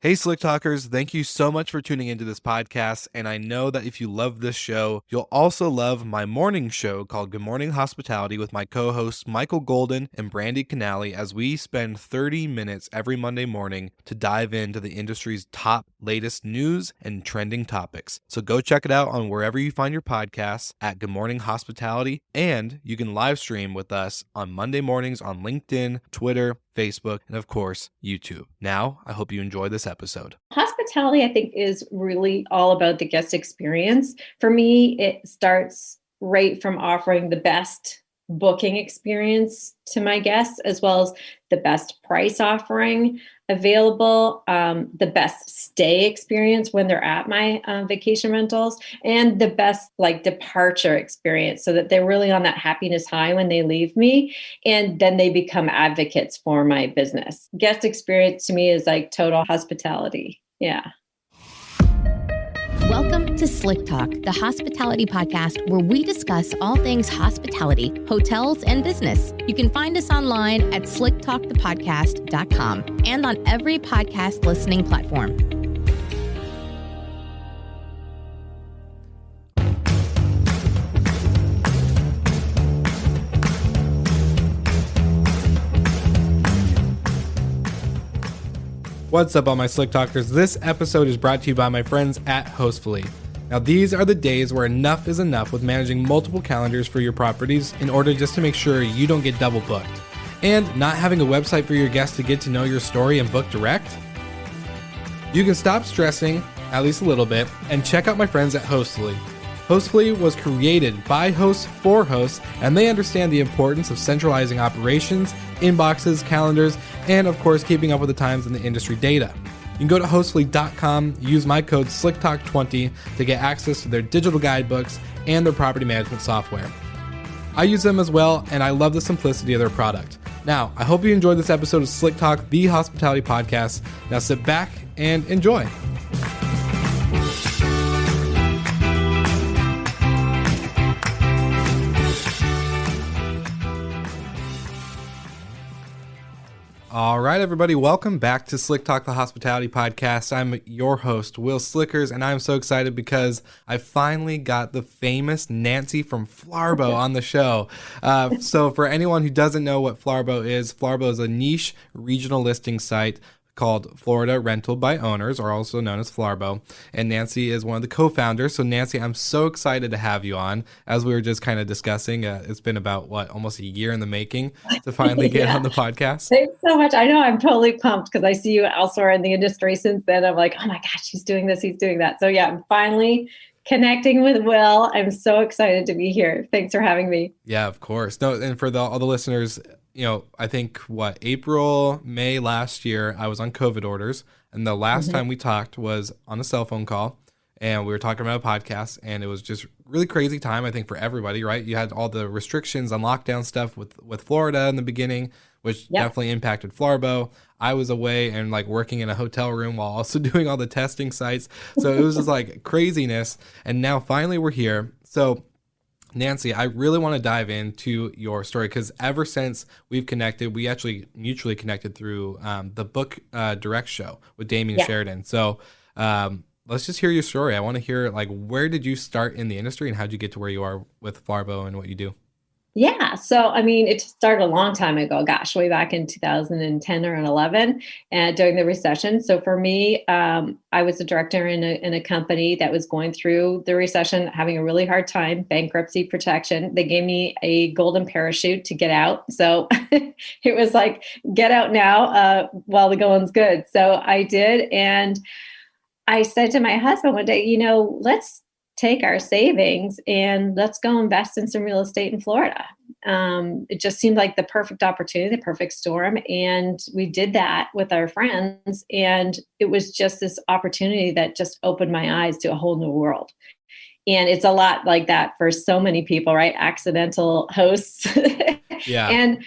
Hey, Slick Talkers, thank you so much for tuning into this podcast. And I know that if you love this show, you'll also love my morning show called Good Morning Hospitality with my co-hosts Michael Golden and Brandy Canali, as we spend 30 minutes every Monday morning to dive into the industry's top latest news and trending topics. So go check it out on wherever you find your podcasts at Good Morning Hospitality. And you can live stream with us on Monday mornings on LinkedIn, Twitter, Facebook, and of course, YouTube. Now, I hope you enjoy this episode. Hospitality, I think, is really all about the guest experience. For me, it starts right from offering the best booking experience to my guests, as well as the best price offering available, the best stay experience when they're at my vacation rentals, and the best departure experience, so that they're really on that happiness high when they leave me, and then they become advocates for my business. Guest experience to me is like total hospitality. Yeah. Welcome to Slick Talk, the hospitality podcast where we discuss all things hospitality, hotels, and business. You can find us online at slicktalkthepodcast.com and on every podcast listening platform. What's up, all my Slick Talkers? This episode is brought to you by my friends at Hostfully. Now, these are the days where enough is enough with managing multiple calendars for your properties in order just to make sure you don't get double booked. And not having a website for your guests to get to know your story and book direct? You can stop stressing, at least a little bit, and check out my friends at Hostfully. Hostfully was created by hosts for hosts, and they understand the importance of centralizing operations, inboxes, calendars, and of course, keeping up with the times and the industry data. You can go to hostfully.com, use my code SlickTalk20 to get access to their digital guidebooks and their property management software. I use them as well, and I love the simplicity of their product. Now, I hope you enjoyed this episode of Slick Talk, the hospitality podcast. Now sit back and enjoy. All right, everybody, welcome back to Slick Talk, the Hospitality Podcast. I'm your host, Will Slickers, and I'm so excited because I finally got the famous Nancy from Flarbo on the show. So for anyone who doesn't know what Flarbo is a niche regional listing site called Florida Rental by Owners, or also known as Flarbo. And Nancy is one of the co-founders. So Nancy, I'm so excited to have you on. As we were just kind of discussing, it's been about, almost a year in the making to finally get on the podcast. Thanks so much. I know, I'm totally pumped because I see you elsewhere in the industry since then. I'm like, oh my gosh, he's doing this, he's doing that. So yeah, I'm finally connecting with Will. I'm so excited to be here. Thanks for having me. Yeah, of course. No, and for all the listeners, I think April, May last year, I was on COVID orders. And the last time we talked was on a cell phone call, and we were talking about a podcast, and it was just really crazy time, I think, for everybody, right? You had all the restrictions on lockdown stuff with Florida in the beginning, which definitely impacted Flarbo. I was away and working in a hotel room while also doing all the testing sites. So it was just craziness. And now finally we're here. So Nancy, I really want to dive into your story because ever since we've connected, we actually mutually connected through the Book Direct show with Damien Sheridan. So let's just hear your story. I want to hear where did you start in the industry and how'd you get to where you are with Flarbo and what you do? Yeah. So, I mean, it started a long time ago, way back in 2010 or 11 and during the recession. So for me, I was a director in a company that was going through the recession, having a really hard time, bankruptcy protection. They gave me a golden parachute to get out. So it was like, get out now while the going's good. So I did. And I said to my husband one day, let's take our savings and let's go invest in some real estate in Florida. It just seemed like the perfect opportunity, the perfect storm. And we did that with our friends. And it was just this opportunity that just opened my eyes to a whole new world. And it's a lot like that for so many people, right? Accidental hosts. Yeah. And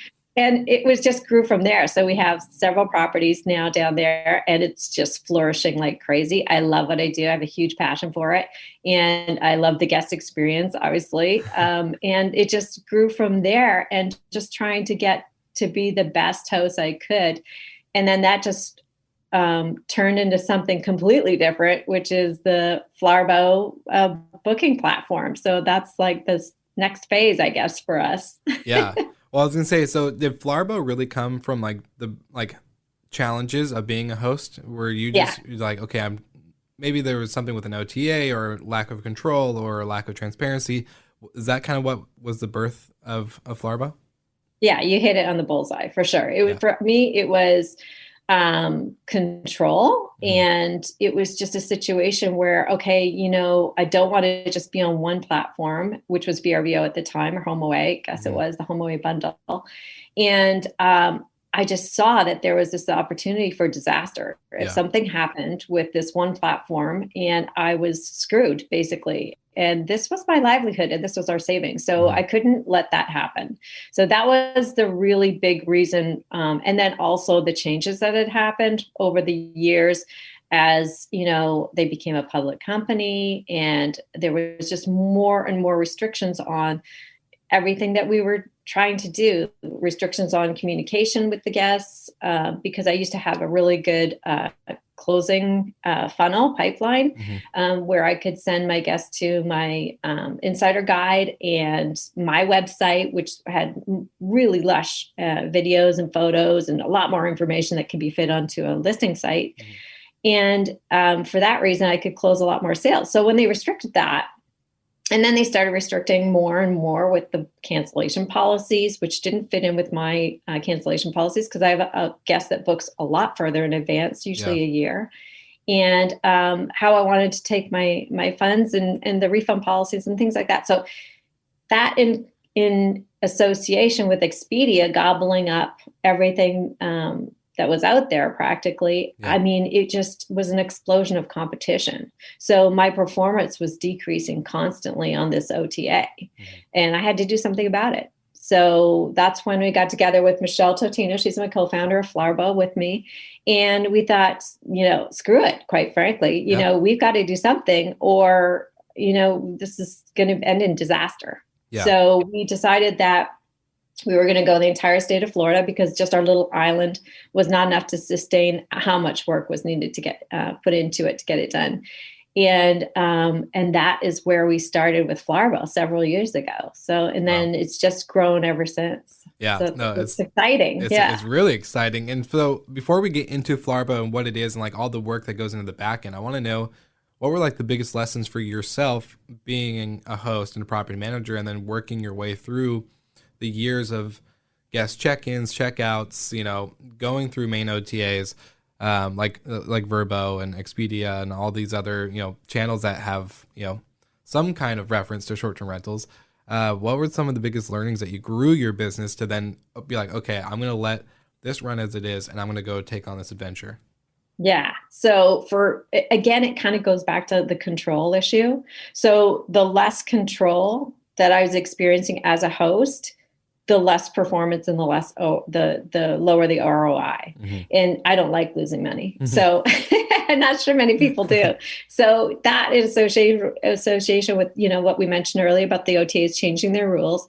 it was just grew from there. So we have several properties now down there, and it's just flourishing like crazy. I love what I do. I have a huge passion for it. And I love the guest experience, obviously. And it just grew from there, and just trying to get to be the best host I could. And then that just turned into something completely different, which is the Flarbo booking platform. So that's like this next phase, I guess, for us. Yeah. Well, I was gonna say, so did Flarbo really come from like the challenges of being a host, where you just like, okay, maybe there was something with an OTA or lack of control or lack of transparency. Is that kind of what was the birth of Flarbo? Yeah, you hit it on the bullseye for sure. It was, for me, it was control. And it was just a situation where, okay, I don't want to just be on one platform, which was VRBO at the time, or HomeAway. I guess it was the HomeAway bundle. And I just saw that there was this opportunity for disaster. If something happened with this one platform, and I was screwed, basically. And this was my livelihood, and this was our savings. So I couldn't let that happen. So that was the really big reason. And then also the changes that had happened over the years as, they became a public company, and there was just more and more restrictions on everything that we were trying to do, restrictions on communication with the guests, because I used to have a really good closing funnel pipeline where I could send my guests to my insider guide and my website, which had really lush videos and photos and a lot more information that can be fit onto a listing site. And for that reason, I could close a lot more sales. So when they restricted that, and then they started restricting more and more with the cancellation policies, which didn't fit in with my cancellation policies, because I have a guest that books a lot further in advance, usually a year. And how I wanted to take my funds and the refund policies and things like that. So that in association with Expedia gobbling up everything that was out there practically. I mean, it just was an explosion of competition. So my performance was decreasing constantly on this OTA, and I had to do something about it. So that's when we got together with Michelle Totino. She's my co-founder of Flarbo with me. And we thought, screw it, quite frankly, we've got to do something, or, this is going to end in disaster. So we decided that we were going to go the entire state of Florida, because just our little island was not enough to sustain how much work was needed to get put into it to get it done. And that is where we started with Flarbo several years ago. So, and then it's just grown ever since. Yeah, so it's exciting. It's really exciting. And so before we get into Flarbo and what it is and like all the work that goes into the back end, I want to know, what were like the biggest lessons for yourself being a host and a property manager, and then working your way through the years of guest check-ins, check-outs, going through main OTAs, like Vrbo and Expedia and all these other, channels that have, some kind of reference to short-term rentals. What were some of the biggest learnings that you grew your business to then be like, okay, I'm going to let this run as it is, and I'm going to go take on this adventure? Yeah. So again, it kind of goes back to the control issue. So the less control that I was experiencing as a host, the less performance and the lower the ROI. And I don't like losing money. So I'm not sure many people do. So that in association with, what we mentioned earlier about the OTAs changing their rules.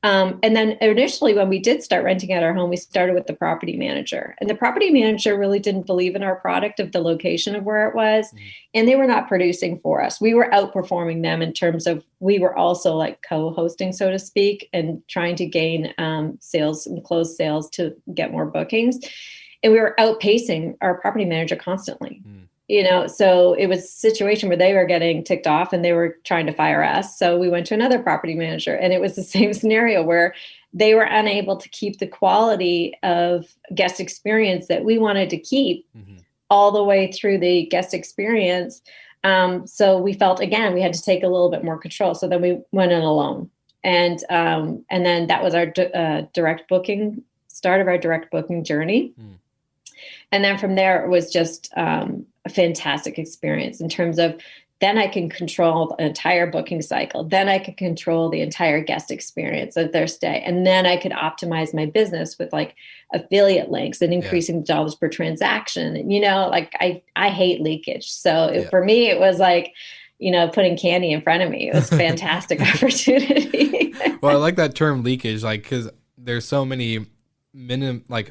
And then initially when we did start renting out our home, we started with the property manager, and the property manager really didn't believe in our product of the location of where it was. And they were not producing for us. We were outperforming them in terms of, we were also like co-hosting, so to speak, and trying to gain sales and close sales to get more bookings. And we were outpacing our property manager constantly. So it was a situation where they were getting ticked off and they were trying to fire us. So we went to another property manager, and it was the same scenario where they were unable to keep the quality of guest experience that we wanted to keep all the way through the guest experience. So we felt, again, we had to take a little bit more control. So then we went in alone. And then that was our direct booking, start of our direct booking journey. And then from there, it was just a fantastic experience in terms of, then I can control the entire booking cycle. Then I could control the entire guest experience of their stay. And then I could optimize my business with like affiliate links and increasing dollars per transaction. And, like I hate leakage. So for me, it was like, putting candy in front of me. It was a fantastic opportunity. Well, I like that term leakage, like, because there's so many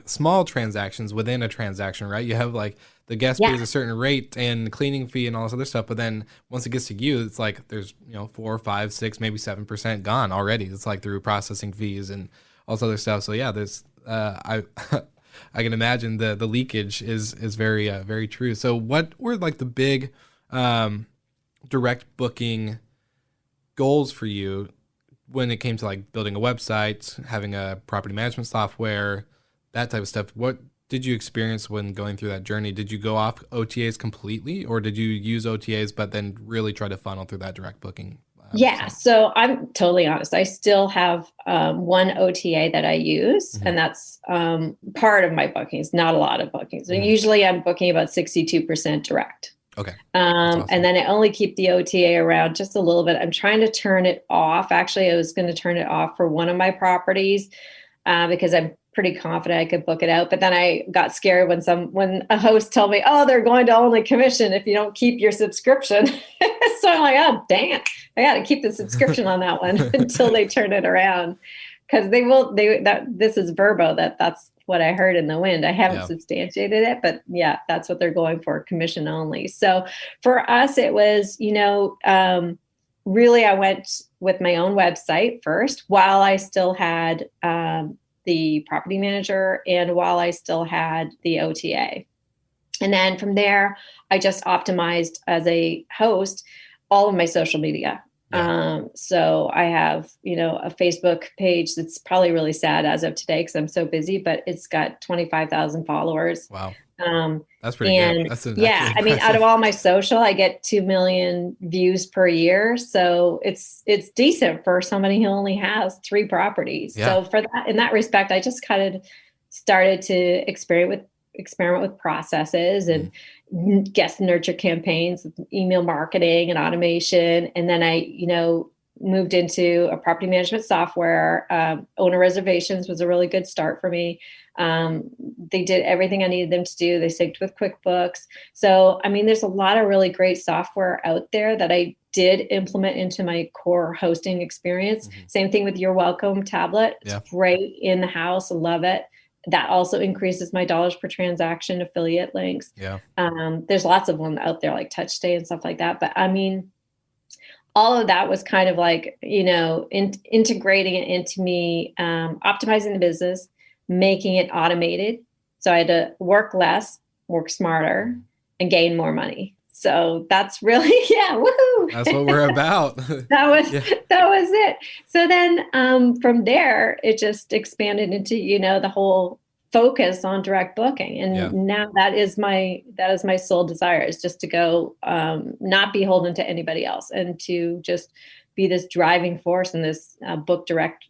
small transactions within a transaction, right? You have like the guest pays a certain rate and the cleaning fee and all this other stuff. But then once it gets to you, it's like there's, 4, 5, 6, maybe 7% gone already. It's like through processing fees and all this other stuff. So yeah, there's, I can imagine the leakage is very, very true. So what were like the big, direct booking goals for you when it came to like building a website, having a property management software, that type of stuff? What did you experience when going through that journey? Did you go off OTAs completely, or did you use OTAs but then really try to funnel through that direct booking? So I'm totally honest. I still have one OTA that I use, and that's part of my bookings, not a lot of bookings. And usually I'm booking about 62% direct. Okay. Awesome. And then I only keep the OTA around just a little bit. I'm trying to turn it off. Actually, I was going to turn it off for one of my properties because I'm pretty confident I could book it out. But then I got scared when a host told me, oh, they're going to only commission if you don't keep your subscription. So I'm like, oh, dang it. I got to keep the subscription on that one until they turn it around. Because this is Verbo, that's what I heard in the wind. I haven't substantiated it, but yeah, that's what they're going for, commission only. So for us, it was, really I went with my own website first while I still had the property manager and while I still had the OTA. And then from there, I just optimized as a host all of my social media. So I have, a Facebook page that's probably really sad as of today because I'm so busy, but it's got 25,000 followers. Wow. That's pretty good. That's I mean, out of all my social, I get 2 million views per year. So it's decent for somebody who only has 3 properties. So for that, in that respect, I just kind of started to experiment with processes and guest nurture campaigns, email marketing and automation. And then I, moved into a property management software. Owner reservations was a really good start for me. They did everything I needed them to do. They synced with QuickBooks. So, I mean, there's a lot of really great software out there that I did implement into my core hosting experience. Same thing with Your Welcome tablet. It's great in the house. I love it. That also increases my dollars per transaction affiliate links. There's lots of them out there like TouchStay and stuff like that. But I mean, all of that was kind of like, integrating it into me, optimizing the business, making it automated. So I had to work less, work smarter, and gain more money. So that's really, woohoo. That's what we're about. That was it. So then from there, it just expanded into, the whole focus on direct booking. And now that is my sole desire, is just to go, not beholden to anybody else and to just be this driving force in this book direct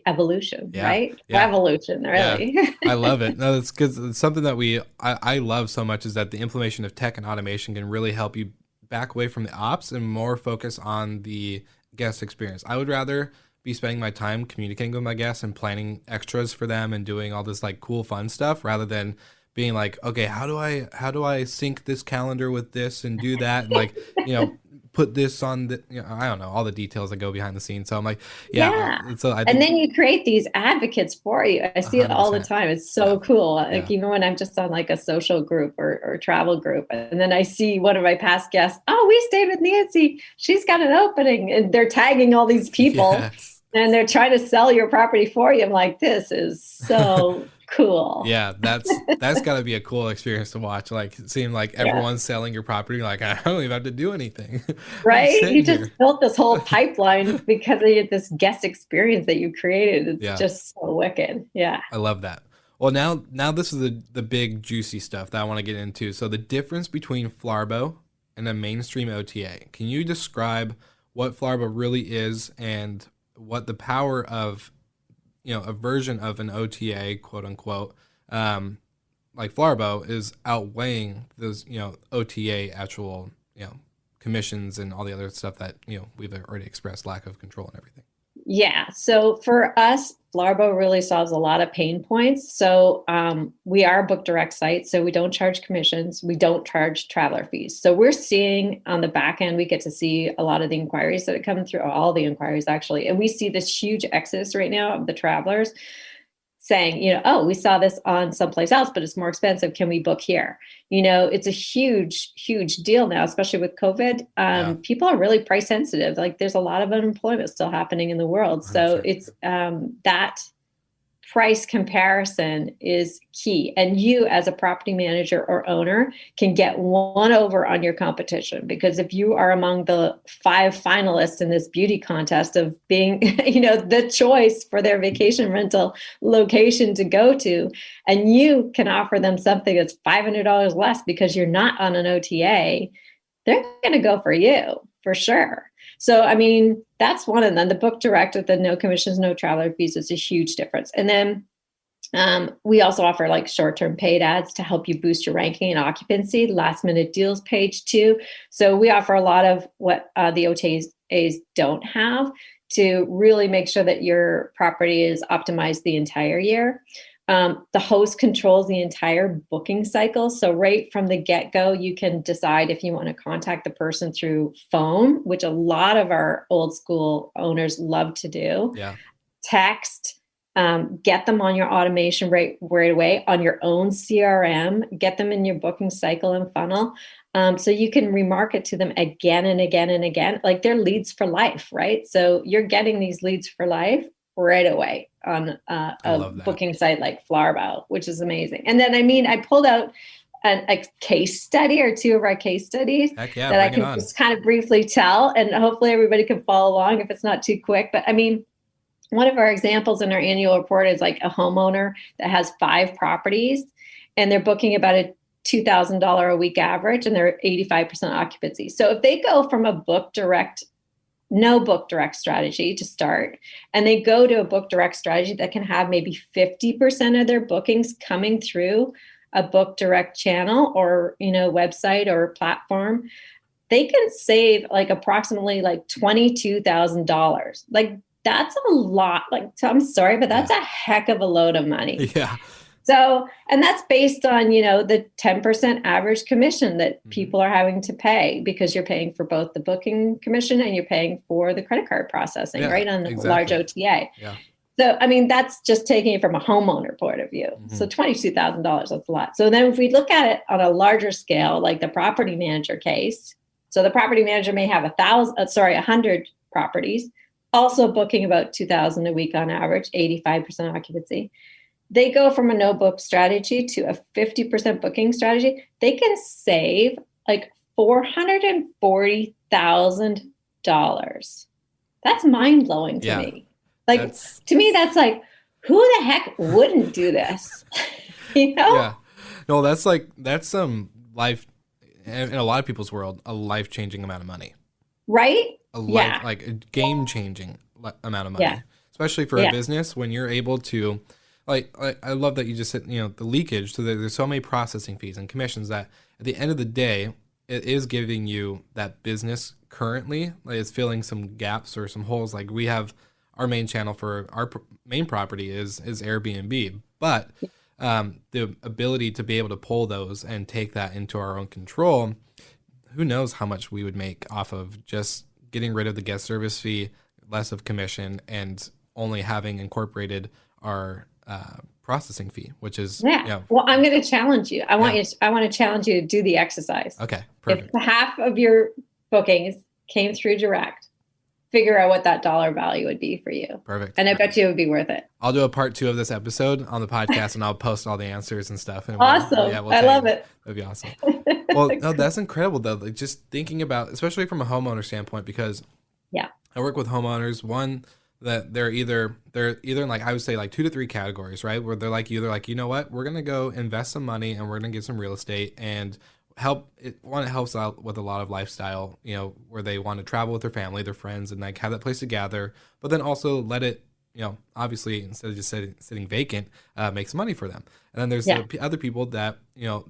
evolution, right? Revolution, really. I love it. No, that's good. It's something that I love so much, is that the implementation of tech and automation can really help you back away from the ops and more focus on the guest experience. I would rather be spending my time communicating with my guests and planning extras for them and doing all this like cool fun stuff, rather than being like, okay, how do I sync this calendar with this and do that, and like, put this on the, I don't know, all the details that go behind the scenes. So I'm like, and then you create these advocates for you. I see 100%. It all the time. It's so cool. Like even when I'm just on like a social group or travel group, and then I see one of my past guests, oh, we stayed with Nancy. She's got an opening, and they're tagging all these people and they're trying to sell your property for you. I'm like, this is so cool. Yeah, that's got to be a cool experience to watch. Like seeing like everyone's selling your property. Like, I don't even have to do anything. Right? You just built this whole pipeline because of this guest experience that you created. It's just so wicked. Yeah. I love that. Well, now this is the big juicy stuff that I want to get into. So the difference between Flarbo and a mainstream OTA. Can you describe what Flarbo really is and what the power of a version of an OTA, quote unquote, like Flarbo, is outweighing those, OTA actual, commissions and all the other stuff that, we've already expressed lack of control and everything. Yeah. So for us, Flarbo really solves a lot of pain points. So we are a book direct site, so we don't charge commissions. We don't charge traveler fees. So we're seeing on the back end, we get to see a lot of the inquiries that come through, all the inquiries actually. And we see this huge exodus right now of the travelers. saying, oh, we saw this on someplace else, but it's more expensive. Can we book here? It's a huge, huge deal now, especially with COVID. People are really price sensitive. Like there's a lot of unemployment still happening in the world. So 100%. it's that price comparison is key. And you as a property manager or owner can get one over on your competition, because if you are among the 5 finalists in this beauty contest of being, the choice for their vacation rental location to go to, and you can offer them something that's $500 less because you're not on an OTA, they're going to go for you for sure. So, I mean, that's one of them. The book direct with the no commissions, no traveler fees is a huge difference. And then we also offer like short-term paid ads to help you boost your ranking and occupancy, last minute deals page too. So we offer a lot of what the OTAs don't have to really make sure that your property is optimized the entire year. The host controls the entire booking cycle. So right from the get-go, you can decide if you want to contact the person through phone, which a lot of our old school owners love to do. Yeah. Text, get them on your automation right away on your own CRM, get them in your booking cycle and funnel. So you can remarket to them again and again and again, like they're leads for life, right? So you're getting these leads for life right away on a booking site like Flarbo, which is amazing. And then, I pulled out a case study or 2 of our case studies that I can just kind of briefly tell, and hopefully everybody can follow along if it's not too quick. But one of our examples in our annual report is like a homeowner that has 5 properties, and they're booking about a $2,000 a week average, and they're 85% occupancy. So if they go from a no book direct strategy to start, and they go to a book direct strategy that can have maybe 50% of their bookings coming through a book direct channel or, website or platform, they can save like approximately like $22,000. Like that's a lot. Like, so I'm sorry, but that's a heck of a load of money. Yeah. So, and that's based on, the 10% average commission that people are having to pay, because you're paying for both the booking commission and you're paying for the credit card processing, right? On a large OTA. Yeah. So, that's just taking it from a homeowner point of view. Mm-hmm. So $22,000, that's a lot. So then if we look at it on a larger scale, like the property manager case, so the property manager may have 100 properties, also booking about 2,000 a week on average, 85% occupancy. They go from a no book strategy to a 50% booking strategy. They can save like $440,000. That's mind blowing to me. Like to me, that's like, who the heck wouldn't do this? Yeah. No, that's some life in a lot of people's world, a life changing amount of money. Right? Like a game changing amount of money, especially for a business when you're able to. Like I love that you just said, the leakage. So there's so many processing fees and commissions that at the end of the day, it is giving you that business currently. Like it's filling some gaps or some holes. Like we have our main channel for our main property is Airbnb, but the ability to be able to pull those and take that into our own control, who knows how much we would make off of just getting rid of the guest service fee, less of commission, and only having incorporated our processing fee, which is Well, I'm going to challenge you. I want to challenge you to do the exercise. Okay, perfect. If half of your bookings came through direct, figure out what that dollar value would be for you. Perfect. And I bet you it would be worth it. I'll do a part 2 of this episode on the podcast, and I'll post all the answers and stuff. And awesome. I love it. That'd be awesome. Well, no, that's incredible though. Like just thinking about, especially from a homeowner standpoint, because I work with homeowners. One, that they're either in like, I would say like 2 to 3 categories, right? Where they're like, you know what, we're going to go invest some money and we're going to get some real estate and it helps out with a lot of lifestyle, where they want to travel with their family, their friends, and like have that place to gather, but then also let it, obviously instead of just sitting vacant, make some money for them. And then there's the other people that,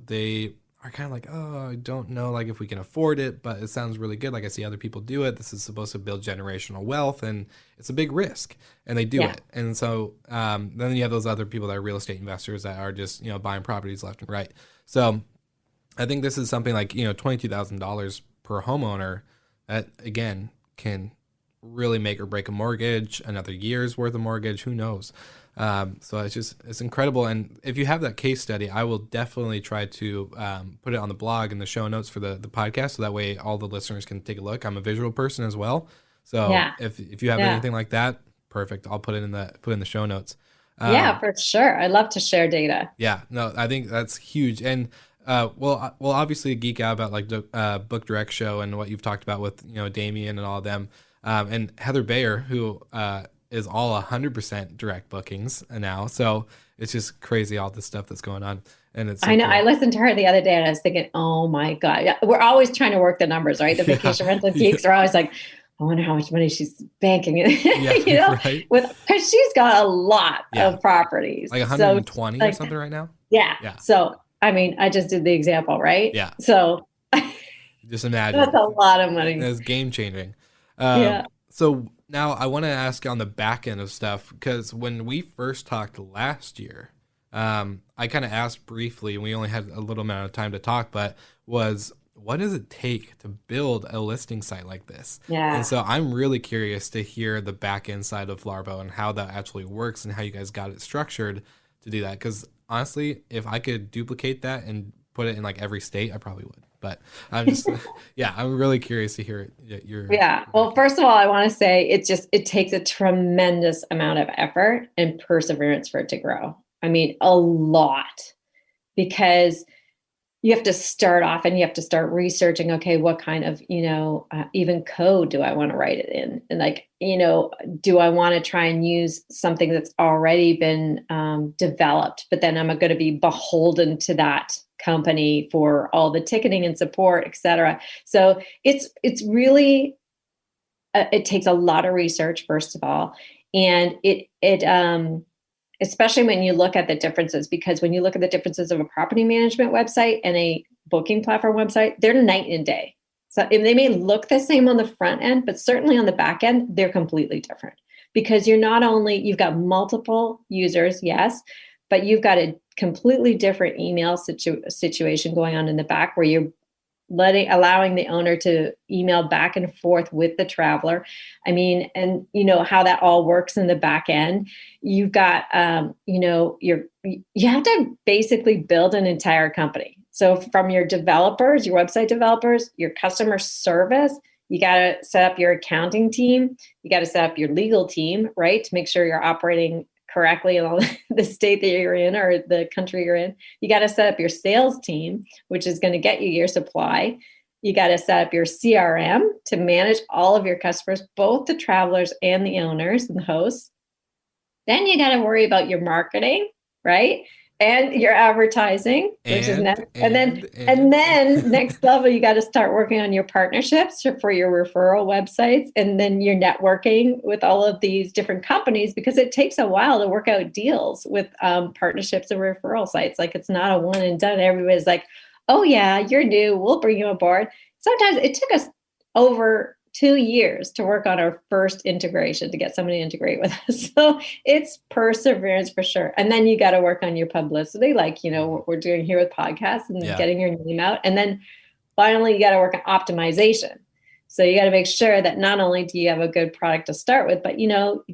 they are kind of like, oh, I don't know, like if we can afford it, but it sounds really good. Like I see other people do it. This is supposed to build generational wealth, and it's a big risk, and they do it. And so then you have those other people that are real estate investors that are just, buying properties left and right. So I think this is something like, $22,000 per homeowner that again can really make or break a mortgage, another year's worth of mortgage, who knows? So it's incredible. And if you have that case study, I will definitely try to put it on the blog and the show notes for the podcast. So that way all the listeners can take a look. I'm a visual person as well. So if you have anything like that, perfect. I'll put it in the show notes. Yeah, for sure. I love to share data. Yeah, no, I think that's huge. And we'll obviously geek out about like the Book Direct show and what you've talked about with, Damien and all of them. And Heather Bayer, who is all 100% direct bookings now. So it's just crazy, all this stuff that's going on. And it's, I know. Cool. I listened to her the other day and I was thinking, oh my God, we're always trying to work the numbers, right? The vacation rental geeks are always like, I wonder how much money she's banking in, right? Because she's got a lot of properties. Like 120 or something right now? Yeah. So, I mean, I just did the example, right? Yeah. So just imagine. That's a lot of money. It's game changing. So now I want to ask on the back end of stuff, because when we first talked last year, I kind of asked briefly, and we only had a little amount of time to talk, but what does it take to build a listing site like this? Yeah. And so I'm really curious to hear the back end side of Flarbo and how that actually works and how you guys got it structured to do that. Because honestly, if I could duplicate that and put it in like every state, I probably would. But I'm just, I'm really curious to hear your. Yeah. Well, first of all, I want to say it takes a tremendous amount of effort and perseverance for it to grow. I mean, a lot, because you have to start off and you have to start researching, okay, what kind of, even code do I want to write it in? And like, do I want to try and use something that's already been developed, but then I'm going to be beholden to that company for all the ticketing and support, et cetera. So it's really, it takes a lot of research, first of all. And it especially when you look at the differences, because when you look at the differences of a property management website and a booking platform website, they're night and day. So they may look the same on the front end, but certainly on the back end, they're completely different, because you've got multiple users, yes, but you've got a completely different email situation going on in the back, where you're allowing the owner to email back and forth with the traveler. I mean, and how that all works in the back end. You've got, you have to basically build an entire company. So from your developers, your website developers, your customer service, you got to set up your accounting team. You got to set up your legal team, right? To make sure you're operating correctly in all the state that you're in or the country you're in. You got to set up your sales team, which is going to get you your supply. You got to set up your CRM to manage all of your customers, both the travelers and the owners and the hosts. Then you got to worry about your marketing, right? And your advertising, and then next level, you got to start working on your partnerships for your referral websites, and then you're networking with all of these different companies, because it takes a while to work out deals with partnerships and referral sites. Like, it's not a one and done. Everybody's like, oh yeah, you're new, we'll bring you aboard. Sometimes it took us over 2 years to work on our first integration, to get somebody to integrate with us. So it's perseverance for sure. And then you got to work on your publicity, like, what we're doing here with podcasts and getting your name out. And then finally, you got to work on optimization. So you got to make sure that not only do you have a good product to start with, but,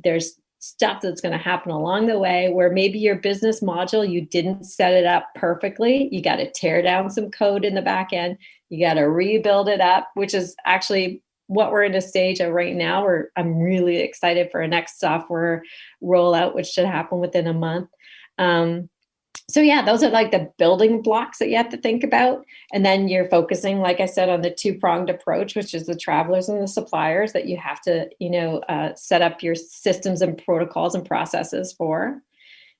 there's stuff that's going to happen along the way where maybe your business module, you didn't set it up perfectly. You got to tear down some code in the back end. You got to rebuild it up, which is actually what we're in a stage of right now, where I'm really excited for a next software rollout, which should happen within a month. So those are like the building blocks that you have to think about. And then you're focusing, like I said, on the two-pronged approach, which is the travelers and the suppliers that you have to, set up your systems and protocols and processes for.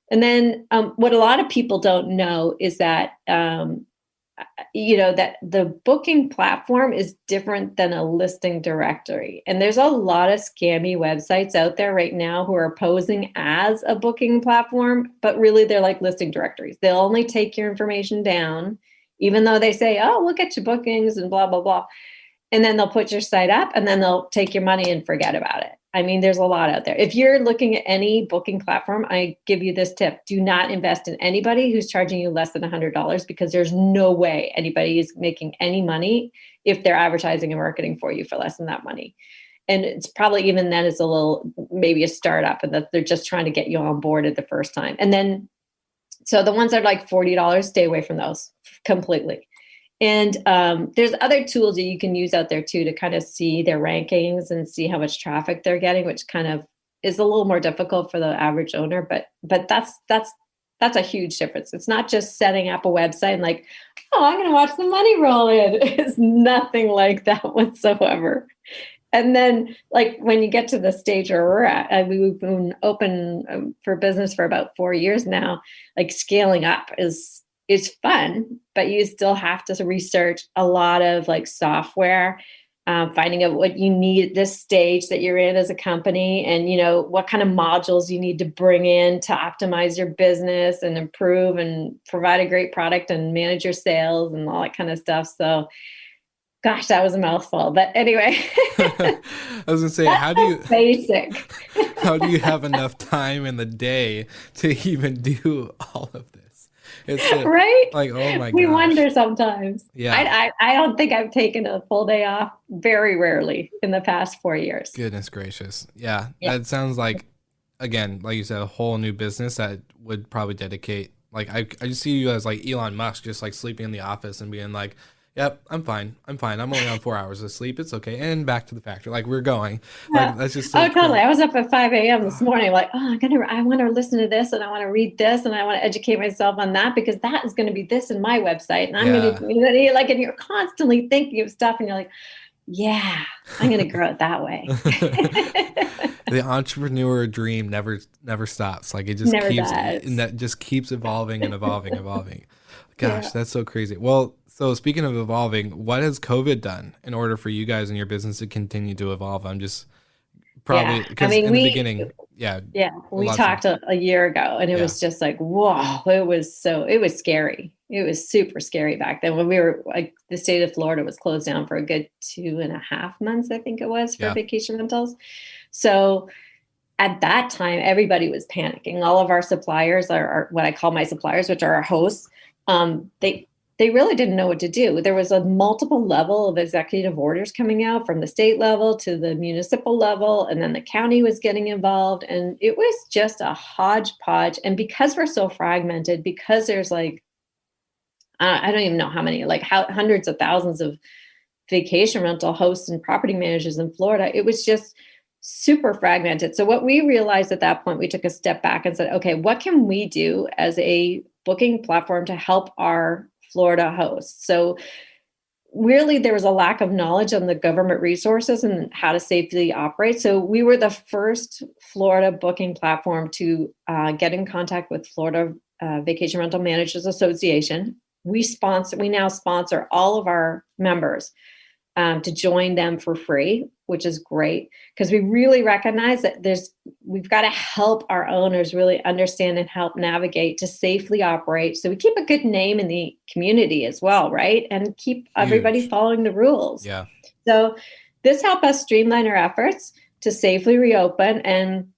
And then what a lot of people don't know is that, that the booking platform is different than a listing directory. And there's a lot of scammy websites out there right now who are posing as a booking platform, but really they're like listing directories. They'll only take your information down, even though they say, oh, look at your bookings and blah, blah, blah. And then they'll put your site up and then they'll take your money and forget about it. I mean, there's a lot out there. If you're looking at any booking platform, I give you this tip. Do not invest in anybody who's charging you less than $100, because there's no way anybody is making any money if they're advertising and marketing for you for less than that money. And it's probably even then it's a little, maybe a startup, and that they're just trying to get you on board at the first time. And then, so the ones that are like $40, stay away from those completely. And there's other tools that you can use out there too, to kind of see their rankings and see how much traffic they're getting, which kind of is a little more difficult for the average owner, but that's a huge difference. It's not just setting up a website and like, oh, I'm going to watch the money roll in. It's nothing like that whatsoever. And then, like, when you get to the stage where we're at, we've been open for business for about 4 years now. Like, scaling up is fun, but you still have to research a lot of like software, finding out what you need at this stage that you're in as a company, and what kind of modules you need to bring in to optimize your business and improve and provide a great product and manage your sales and all that kind of stuff. So gosh, that was a mouthful. But anyway. I was gonna say, how do you basic? How do you have enough time in the day to even do all of this? It's right? Like, oh my gosh. We wonder sometimes. Yeah. I don't think I've taken a full day off, very rarely, in the past 4 years. Goodness gracious. Yeah. That sounds like, again, like you said, a whole new business that would probably dedicate, like, I just see you as like Elon Musk, just like sleeping in the office and being like, yep, I'm fine. I'm only on 4 hours of sleep. It's okay. And back to the factory. Like, we're going. Like, that's just so totally. I was up at 5 a.m. this morning, like, oh, I want to listen to this, and I want to read this, and I want to educate myself on that, because that is going to be this in my website. And I'm going to, like, and you're constantly thinking of stuff, and you're like, yeah, I'm going to grow it that way. The entrepreneur dream never stops. Like, it just keeps evolving and evolving. Gosh, that's so crazy. Well, so speaking of evolving, what has COVID done in order for you guys and your business to continue to evolve? I'm just probably, because in the beginning, we talked a year ago, and it was just like, whoa, it was scary. It was super scary back then when we were like, the state of Florida was closed down for a good 2.5 months, I think it was, for vacation rentals. So at that time, everybody was panicking. All of our suppliers are what I call my suppliers, which are our hosts. They really didn't know what to do. There was a multiple level of executive orders coming out, from the state level to the municipal level, and then the county was getting involved, and it was just a hodgepodge. And because we're so fragmented, because there's like, I don't even know how many, like hundreds of thousands of vacation rental hosts and property managers in Florida, it was just super fragmented. So what we realized at that point, we took a step back and said, okay, what can we do as a booking platform to help our Florida hosts? So really, there was a lack of knowledge on the government resources and how to safely operate. So we were the first Florida booking platform to get in contact with Florida Vacation Rental Managers Association. We now sponsor all of our members to join them for free, which is great, because we really recognize that we've got to help our owners really understand and help navigate to safely operate, so we keep a good name in the community as well, right? And keep everybody following the rules. Yeah. So this helped us streamline our efforts to safely reopen, and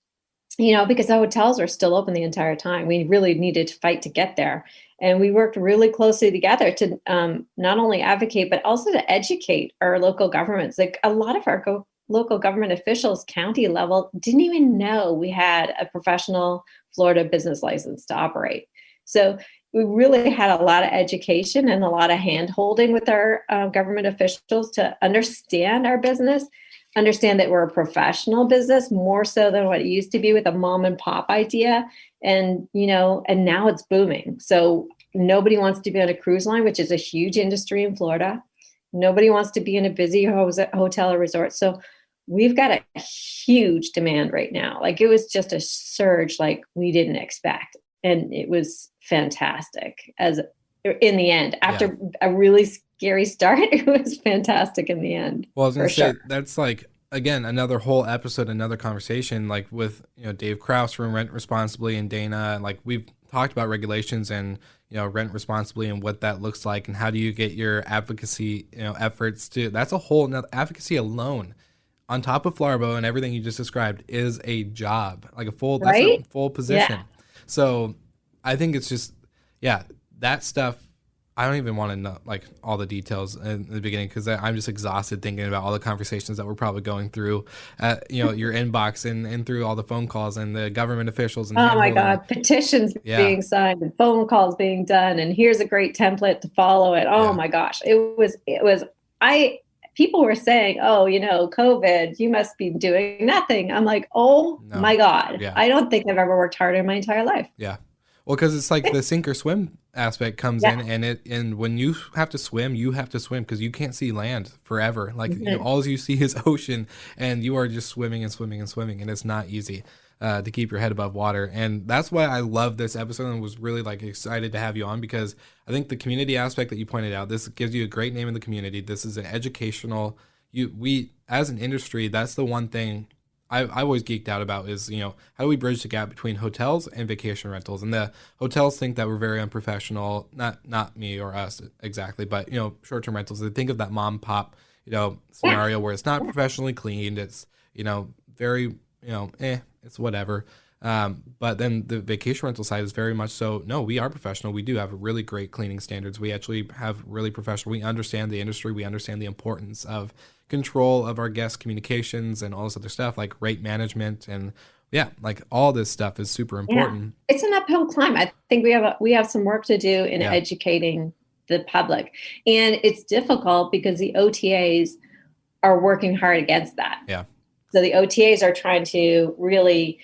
because the hotels were still open the entire time, we really needed to fight to get there. And we worked really closely together to not only advocate, but also to educate our local governments. Like, a lot of our local government officials, county level, didn't even know we had a professional Florida business license to operate. So we really had a lot of education and a lot of hand-holding with our government officials to understand our business, understand that we're a professional business, more so than what it used to be with a mom and pop idea. And, and now it's booming. So nobody wants to be on a cruise line, which is a huge industry in Florida. Nobody wants to be in a busy hotel or resort. So we've got a huge demand right now. Like, it was just a surge like we didn't expect. And it was fantastic in the end. After a really scary start, it was fantastic in the end. Well, I was going to say, that's like, again, another whole episode, another conversation, like with, Dave Kraus from Rent Responsibly and Dana. And like, we've talked about regulations and, rent responsibly and what that looks like, and how do you get your advocacy, efforts to, that's a whole another advocacy alone on top of Flarbo and everything you just described is a job, like that's a full position. Yeah. So I think it's just, that stuff I don't even want to know like all the details in the beginning because I'm just exhausted thinking about all the conversations that we're probably going through, your inbox and through all the phone calls and the government officials and Oh my handholding. God, petitions Yeah. being signed and phone calls being done. And here's a great template to follow it. Oh my gosh. People were saying, oh, COVID, you must be doing nothing. I'm like, oh my God. Yeah. I don't think I've ever worked harder in my entire life. Yeah. Well, because it's like the sink or swim aspect comes in, and when you have to swim because you can't see land forever. Like all you see is ocean, and you are just swimming and swimming and swimming, and it's not easy to keep your head above water. And that's why I love this episode and was really like excited to have you on, because I think the community aspect that you pointed out, this gives you a great name in the community. This is an educational. We as an industry, that's the one thing I always geeked out about is, how do we bridge the gap between hotels and vacation rentals? And the hotels think that we're very unprofessional, not me or us exactly, but, short-term rentals, they think of that mom pop, scenario where it's not professionally cleaned. It's, very, it's whatever. But then the vacation rental side is very much so, no, we are professional. We do have really great cleaning standards. We actually have really professional, we understand the industry. We understand the importance of control of our guest communications and all this other stuff like rate management. And like all this stuff is super important. It's an uphill climb. I think we have some work to do in educating the public, and it's difficult because the OTAs are working hard against that. Yeah. So the OTAs are trying to really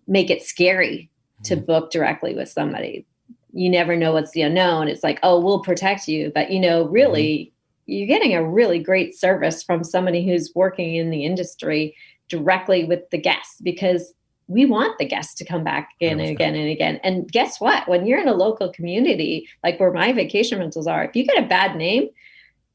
make it scary to book directly with somebody. You never know what's the unknown. It's like, oh, we'll protect you. But, really, you're getting a really great service from somebody who's working in the industry directly with the guests, because we want the guests to come back again and again and again. And guess what? When you're in a local community, like where my vacation rentals are, if you get a bad name,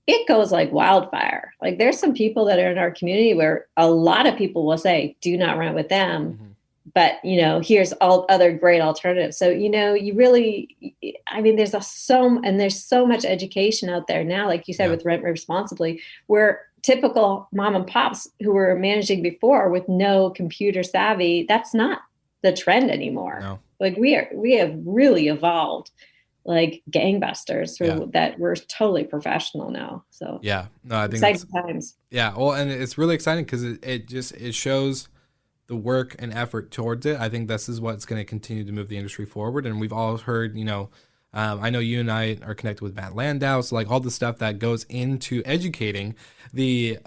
it goes like wildfire. Like there's some people that are in our community where a lot of people will say, do not rent with them. But, here's all other great alternatives. So, you really, there's so much education out there now, like you said, with Rent Responsibly, where typical mom and pops who were managing before with no computer savvy, that's not the trend anymore. No. Like we have really evolved like gangbusters that we're totally professional now. So I think exciting times. Yeah. Well, and it's really exciting because it shows the work and effort towards it. I think this is what's going to continue to move the industry forward. And we've all heard, I know you and I are connected with Matt Landau, so like all the stuff that goes into educating the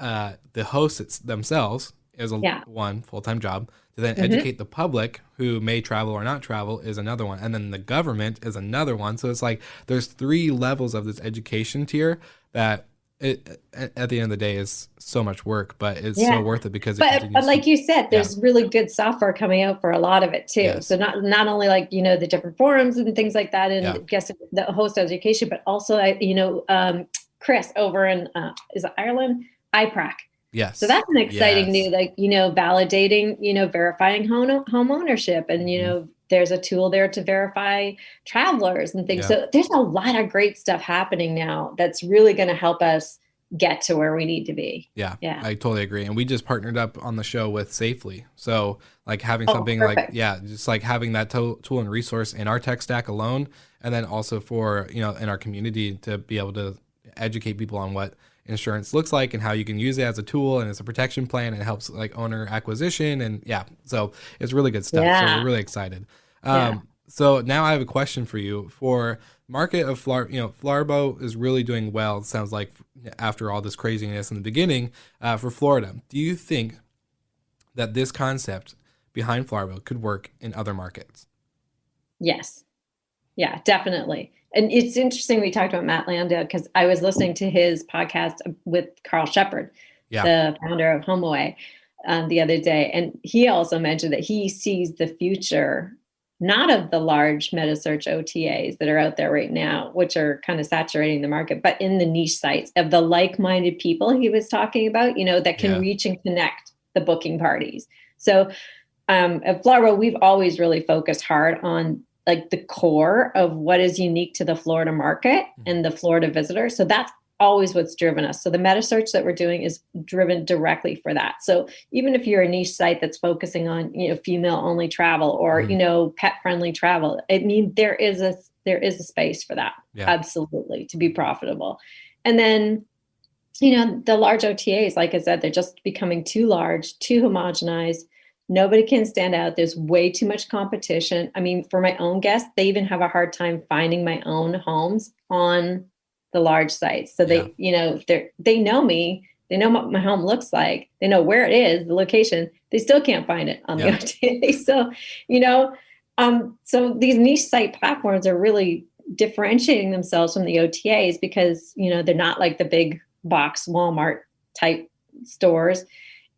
hosts themselves is one full-time job. To then educate the public who may travel or not travel is another one. And then the government is another one. So it's like there's 3 levels of this education tier that at the end of the day is so much work, but it's so worth it because but like you said, there's really good software coming out for a lot of it too. Yes. So not only like, the different forums and things like that and guest the host education, but also, Chris over in, is it Ireland? IPRAC. Yes. So that's an exciting new, like, validating, verifying home ownership and, there's a tool there to verify travelers and things. So there's a lot of great stuff happening now that's really going to help us get to where we need to be. Yeah. I totally agree. And we just partnered up on the show with Safely. So like having something perfect. just like having that tool and resource in our tech stack alone. And then also for, in our community to be able to educate people on what insurance looks like and how you can use it as a tool and as a protection plan. And it helps like owner acquisition. And so it's really good stuff. So we're really excited. So now I have a question for you. For market of Flarbo is really doing well, it sounds like, after all this craziness in the beginning. For Florida, do you think that this concept behind Flarbo could work in other markets? Yes. Yeah, definitely. And it's interesting we talked about Matt Landau because I was listening to his podcast with Carl Shepard, the founder of HomeAway, the other day. And he also mentioned that he sees the future not of the large meta-search OTAs that are out there right now, which are kind of saturating the market, but in the niche sites of the like-minded people he was talking about, that can reach and connect the booking parties. So at Flarbo, we've always really focused hard on like the core of what is unique to the Florida market and the Florida visitor. So that's always what's driven us. So the meta search that we're doing is driven directly for that. So even if you're a niche site that's focusing on, female only travel or, pet friendly travel, there is there is a space for that. Yeah. Absolutely, to be profitable. And then, the large OTAs, like I said, they're just becoming too large, too homogenized. Nobody can stand out. There's way too much competition. I mean, for my own guests, they even have a hard time finding my own homes on the large sites. So they know me. They know what my home looks like. They know where it is, the location. They still can't find it on the OTA. So, so these niche site platforms are really differentiating themselves from the OTAs because, they're not like the big box Walmart type stores.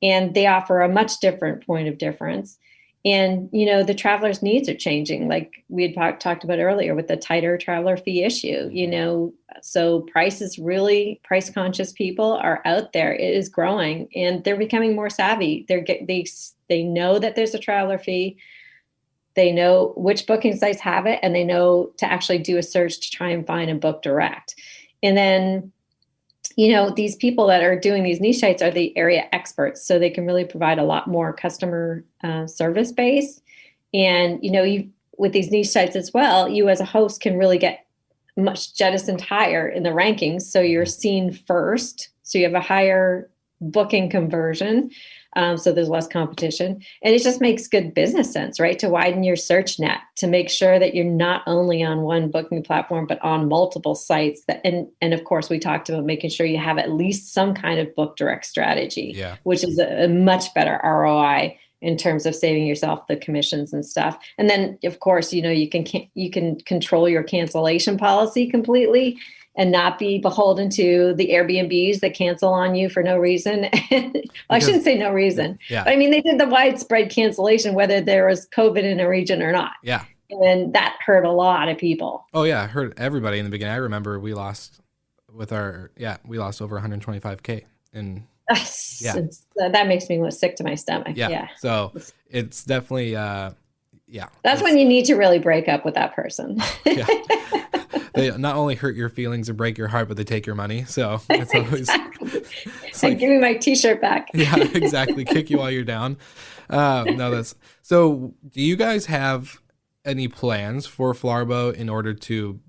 And they offer a much different point of difference. And, the traveler's needs are changing, like we had talked about earlier with the tighter traveler fee issue, so price conscious people are out there. It is growing and they're becoming more savvy. They know that there's a traveler fee. They know which booking sites have it, and they know to actually do a search to try and find and book direct. And then, these people that are doing these niche sites are the area experts. So they can really provide a lot more customer service base. And, with these niche sites as well, you as a host can really get much jettisoned higher in the rankings. So you're seen first. So you have a higher booking conversion. So there's less competition. And it just makes good business sense, right? To widen your search net, to make sure that you're not only on one booking platform, but on multiple sites. And of course, we talked about making sure you have at least some kind of book direct strategy, which is a much better ROI in terms of saving yourself the commissions and stuff. And then, of course, you can control your cancellation policy completely and not be beholden to the Airbnbs that cancel on you for no reason. I shouldn't say no reason. Yeah. But I mean, they did the widespread cancellation, whether there was COVID in a region or not. Yeah. And that hurt a lot of people. Oh yeah. It hurt everybody in the beginning. I remember we lost over 125K. And that makes me sick to my stomach. Yeah. So it's definitely, That's when you need to really break up with that person. Yeah. They not only hurt your feelings and break your heart, but they take your money. So it's always like, give me my T-shirt back. Yeah, exactly. Kick you while you're down. So do you guys have any plans for Flarbo in order to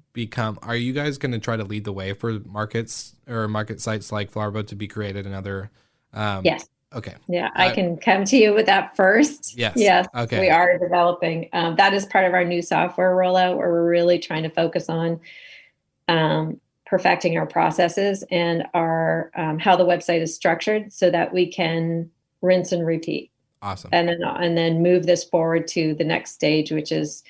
are you guys going to try to lead the way for markets or market sites like Flarbo to be created in other? Yes. Okay. Yeah, I can come to you with that first. Yes. Okay. We are developing. That is part of our new software rollout, where we're really trying to focus on perfecting our processes and our how the website is structured, so that we can rinse and repeat. Awesome. And then move this forward to the next stage, which is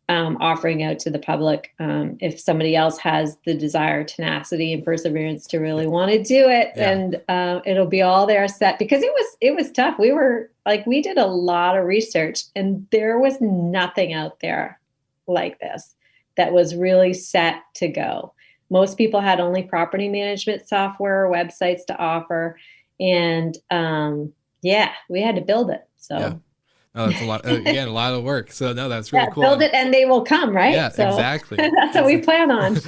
offering out to the public. If somebody else has the desire, tenacity, and perseverance to really want to do it, and it'll be all there set, because it was tough. We did a lot of research, and there was nothing out there like this that was really set to go. Most people had only property management software, websites to offer. And we had to build it. So. Yeah. Oh, that's a lot. Again, a lot of work. So no, that's really cool. Build it and they will come, right? Yeah, so exactly. That's what we plan on.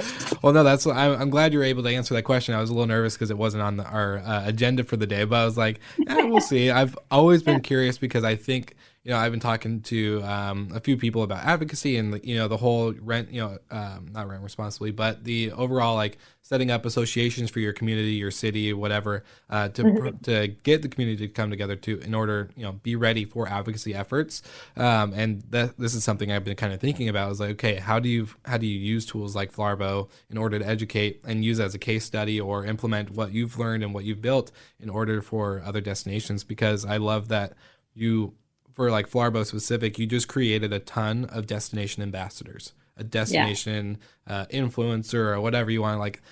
Well, no, I'm glad you're able to answer that question. I was a little nervous because it wasn't on our agenda for the day, but I was like, we'll see. I've always been curious because I think, I've been talking to a few people about advocacy and, the whole rent, not rent responsibly, but the overall, like, setting up associations for your community, your city, whatever, to get the community to come together in order, be ready for advocacy efforts. And this is something I've been kind of thinking about, is like, okay, how do you use tools like Flarbo in order to educate and use as a case study or implement what you've learned and what you've built in order for other destinations? Because I love that for like Flarbo specific, you just created a ton of destination ambassadors, a destination influencer, or whatever you want. Like,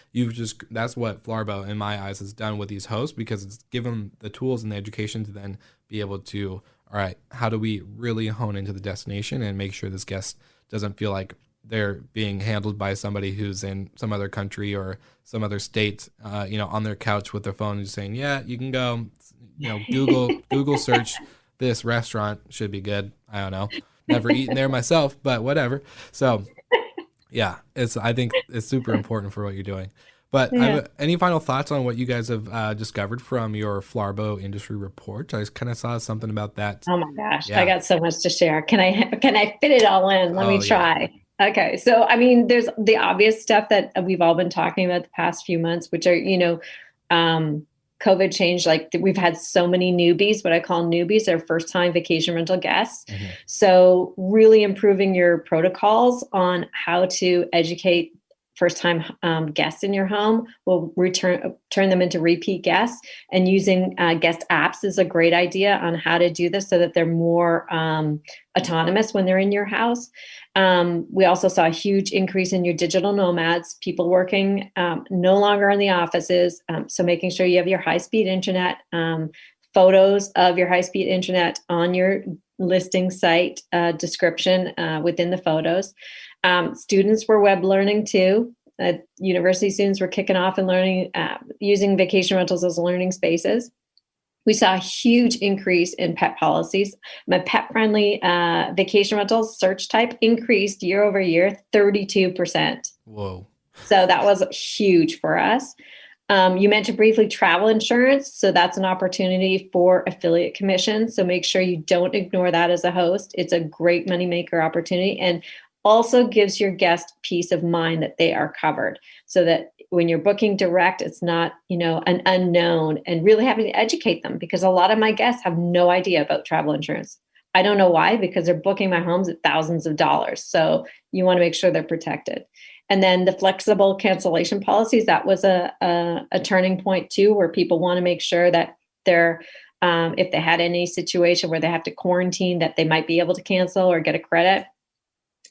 that's what Flarbo in my eyes has done with these hosts, because it's given them the tools and the education to then be able to, all right, how do we really hone into the destination and make sure this guest doesn't feel like they're being handled by somebody who's in some other country or some other state, on their couch with their phone and just saying, yeah, you can go, Google search this restaurant, should be good. I don't know. Never eaten there myself, but whatever. So yeah, I think it's super important for what you're doing. But any final thoughts on what you guys have discovered from your Flarbo industry report? I just kind of saw something about that. Oh my gosh, I got so much to share. Can I fit it all in? Let me try. Okay. So, I mean, there's the obvious stuff that we've all been talking about the past few months, which are, COVID changed. Like we've had so many newbies, what I call newbies, they're first time vacation rental guests. Mm-hmm. So really improving your protocols on how to educate first time guests in your home will turn them into repeat guests, and using guest apps is a great idea on how to do this so that they're more autonomous when they're in your house. We also saw a huge increase in your digital nomads, people working no longer in the offices. So making sure you have your high-speed internet, photos of your high-speed internet on your listing site description within the photos. Students were web learning too. University students were kicking off and learning, using vacation rentals as learning spaces. We saw a huge increase in pet policies. My pet-friendly vacation rentals search type increased year over year, 32%. Whoa. So that was huge for us. You mentioned briefly travel insurance. So that's an opportunity for affiliate commission. So make sure you don't ignore that as a host. It's a great moneymaker opportunity, and also gives your guest peace of mind that they are covered, so that when you're booking direct, it's not, an unknown, and really having to educate them, because a lot of my guests have no idea about travel insurance. I don't know why, because they're booking my homes at thousands of dollars. So you want to make sure they're protected. And then the flexible cancellation policies, that was a turning point too, where people want to make sure that they're, if they had any situation where they have to quarantine, that they might be able to cancel or get a credit.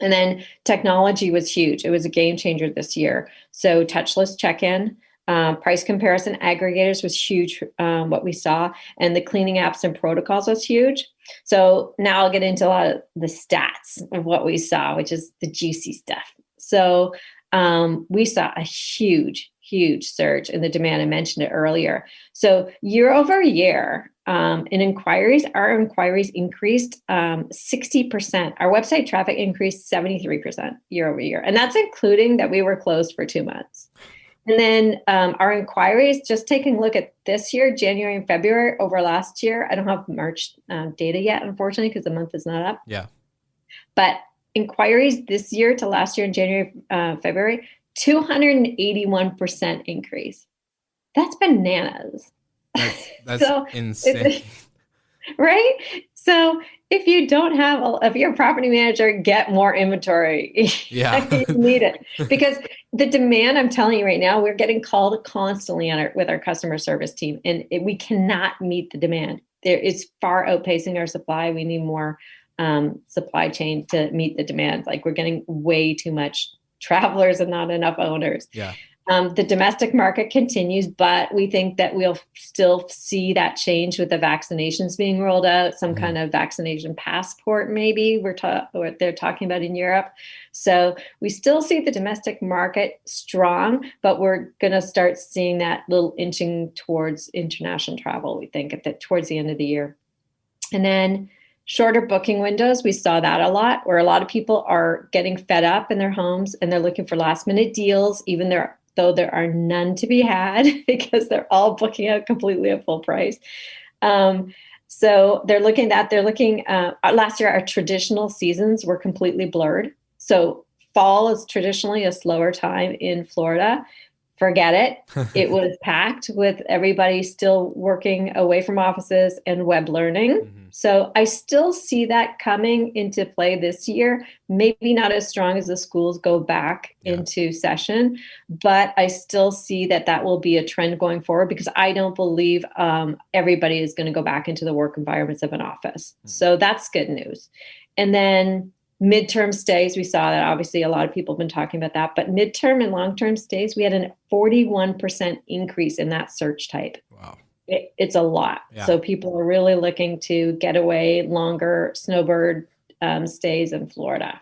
And then technology was huge. It was a game changer this year. So touchless check-in, price comparison aggregators was huge, what we saw, and the cleaning apps and protocols was huge. So now I'll get into a lot of the stats of what we saw, which is the juicy stuff. So we saw a huge surge in the demand. I mentioned it earlier. So year over year, in inquiries, our inquiries increased 60%. Our website traffic increased 73% year over year. And that's including that we were closed for 2 months. And then our inquiries, just taking a look at this year, January and February over last year. I don't have March data yet, unfortunately, because the month is not up. Yeah. But inquiries this year to last year in January, February, 281% increase. That's bananas. That's so insane. Right? So if you don't have, if you're a property manager, get more inventory. Yeah. You need it. Because the demand, I'm telling you right now, we're getting called constantly with our customer service team, and we cannot meet the demand. It's far outpacing our supply. We need more supply chain to meet the demand. Like we're getting way too much travelers and not enough owners. Yeah. The domestic market continues, but we think that we'll still see that change with the vaccinations being rolled out, some kind of vaccination passport, maybe what they're talking about in Europe. So we still see the domestic market strong, but we're going to start seeing that little inching towards international travel, we think, towards the end of the year. And then shorter booking windows, we saw that a lot, where a lot of people are getting fed up in their homes and they're looking for last minute deals, even though there are none to be had because they're all booking out completely at full price. So they're looking last year, our traditional seasons were completely blurred. So fall is traditionally a slower time in Florida. Forget it. It was packed with everybody still working away from offices and web learning. Mm-hmm. So I still see that coming into play this year, maybe not as strong as the schools go back into session, but I still see that will be a trend going forward, because I don't believe everybody is going to go back into the work environments of an office. Mm-hmm. So that's good news. And then midterm stays, we saw that obviously a lot of people have been talking about that, but midterm and long-term stays, we had a 41% increase in that search type. Wow. It's a lot. Yeah. So people are really looking to get away, longer snowbird stays in Florida.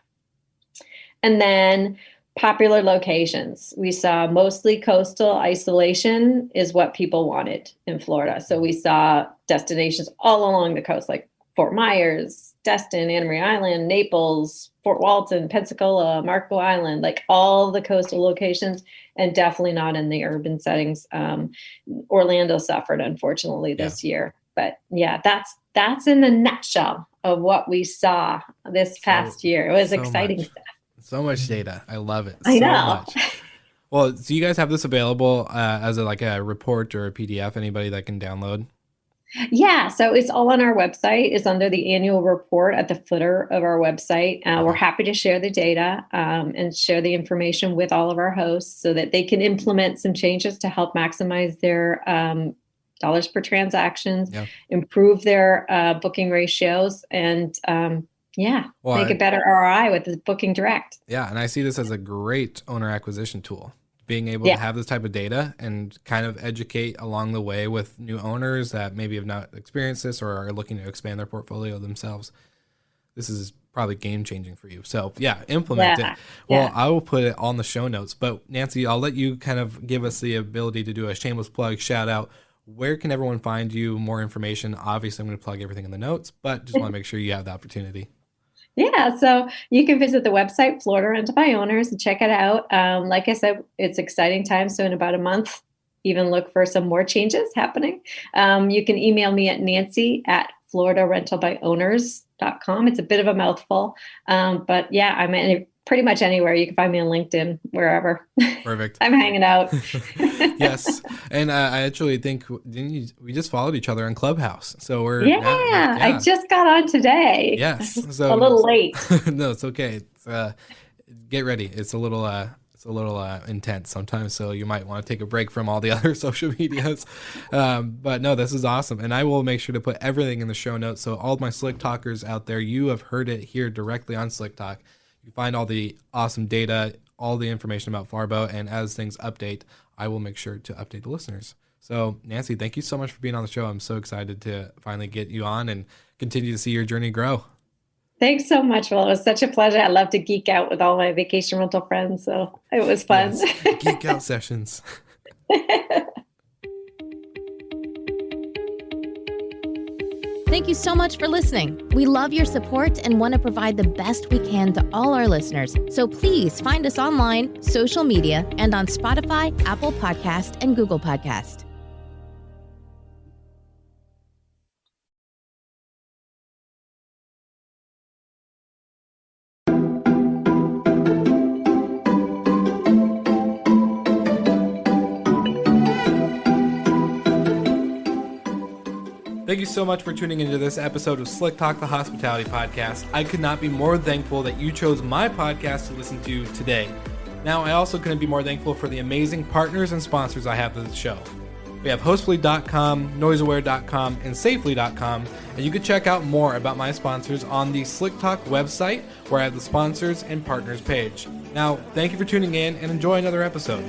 And then popular locations. We saw mostly coastal isolation is what people wanted in Florida. So we saw destinations all along the coast, like Fort Myers, Destin, Anna Maria Island, Naples, Fort Walton, Pensacola, Marco Island, like all the coastal locations, and definitely not in the urban settings. Orlando suffered, unfortunately, this year. But yeah, that's in the nutshell of what we saw this past year. It was exciting stuff. So much data. I love it. I so know. much. Well, so you guys have this available as a report or a PDF, anybody that can download? Yeah, so it's all on our website. It's under the annual report at the footer of our website. We're happy to share the data and share the information with all of our hosts so that they can implement some changes to help maximize their dollars per transactions, improve their booking ratios, and make a better ROI with the Booking Direct. Yeah, and I see this as a great owner acquisition tool. Being able to have this type of data and kind of educate along the way with new owners that maybe have not experienced this or are looking to expand their portfolio themselves. This is probably game changing for you. So implement it. Well, I will put it on the show notes, but Nancy, I'll let you kind of give us the ability to do a shameless plug, shout out. Where can everyone find you? More information? Obviously, I'm going to plug everything in the notes, but just want to make sure you have the opportunity. Yeah, so you can visit the website, Florida Rental by Owners, and check it out. Like I said, it's exciting time. So in about a month, even look for some more changes happening. You can email me at nancy@floridarentalbyowners.com. It's a bit of a mouthful. But yeah, I'm pretty much anywhere. You can find me on LinkedIn, wherever. Perfect. I'm hanging out. Yes. And I actually think we just followed each other on Clubhouse. So we're I just got on today. Yes. So a little late. No, it's okay. Get ready. It's a little intense sometimes, so you might want to take a break from all the other social medias. But no, this is awesome. And I will make sure to put everything in the show notes. So all of my Slick Talkers out there, you have heard it here directly on Slick Talk. You find all the awesome data, all the information about Flarbo, and as things update, I will make sure to update the listeners. So Nancy, thank you so much for being on the show. I'm so excited to finally get you on and continue to see your journey grow. Thanks so much. Well, it was such a pleasure. I love to geek out with all my vacation rental friends, so it was fun. Yes, geek out sessions. Thank you so much for listening. We love your support and want to provide the best we can to all our listeners. So please find us online, social media, and on Spotify, Apple Podcast, and Google Podcast. Thank you so much for tuning into this episode of Slick Talk, the Hospitality Podcast. I could not be more thankful that you chose my podcast to listen to today. Now, I also couldn't be more thankful for the amazing partners and sponsors I have to the show. We have Hostfully.com, NoiseAware.com, and Safely.com, and you can check out more about my sponsors on the Slick Talk website, where I have the sponsors and partners page. Now, thank you for tuning in and enjoy another episode.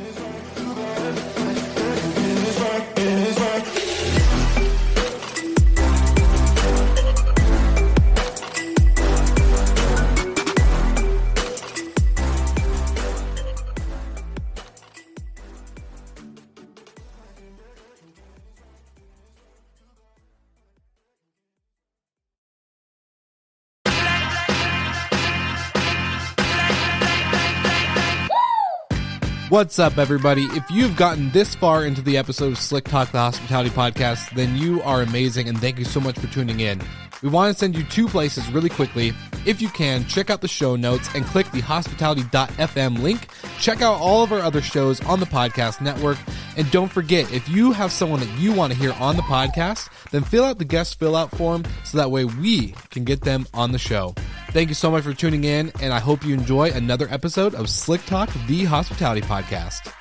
What's up, everybody? If you've gotten this far into the episode of Slick Talk, the Hospitality Podcast, then you are amazing, and thank you so much for tuning in. We want to send you two places really quickly. If you can, check out the show notes and click the hospitality.fm link. Check out all of our other shows on the podcast network. And don't forget, if you have someone that you want to hear on the podcast, then fill out the guest fill out form so that way we can get them on the show. Thank you so much for tuning in, and I hope you enjoy another episode of Slick Talk, the Hospitality Podcast.